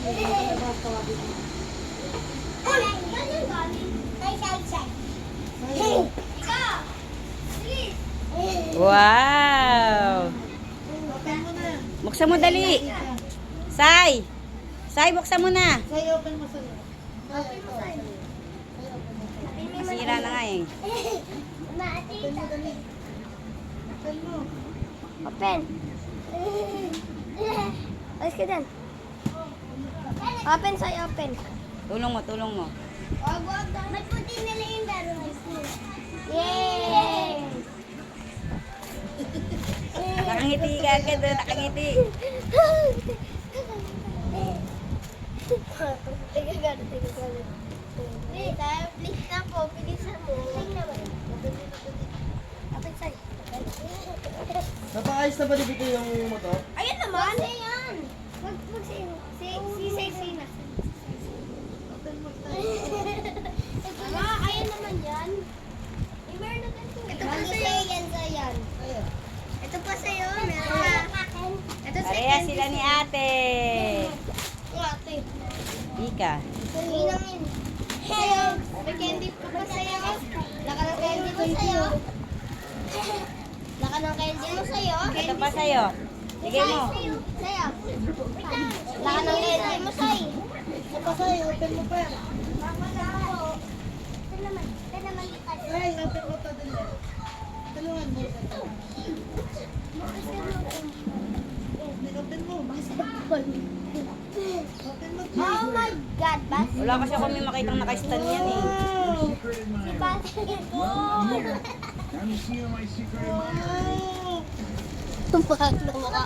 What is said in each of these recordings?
Wow! Buksan mo dali. Sai! Sai, buksan mo na. Say, open mo sa'yo. Masira na nga eh. Open mo dali. Open mo. Open. Alis ka dyan. Open, say open. Tulong mo, tulong mo. May puti na lang yung daro. Yay! Nakangiti ka agad, nakangiti. Teka gano'n, teka gano'n. Wait, please na po, bilisan mo. Open, say. Napakaayos na ba dito yung motor? Ayan naman! Say yan! Wag say na. Open mo Ayan naman yan. Meron na ganito. Ito pa sa'yo. Yan. Ayan. Ito pa sa'yo. Meron na. Ito sa Pareha sila ni ate. ate. Ika. Ninangin. Sa'yo. May candy pa ba sa'yo? Laka ng candy mo sa'yo. Laka ng candy mo sa'yo. Ito pa sa'yo. Sige mo. Sa'yo. Laka ng candy mo sa'yo. Ito pa sa'yo, open mo pa. Ito naman. Ay, open mo pa dali. Tulungan mo. Open mo. Open mo. Oh my God, Bas. Wala kasi ako may makitang naka-stand yan eh. Wow! Si Bas. Wow! Tumpahak na mukha.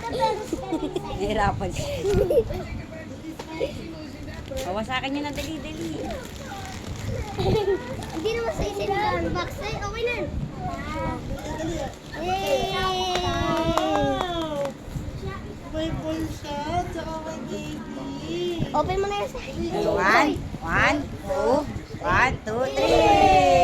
Nahirapan siya. Bawa sa akin yun na dali-dali. Hindi naman sa isin box. Ay, okay na. Yay! Wow! May full shot, tsaka may baby. Open mo na yan sa One, two, 1, 2, 3.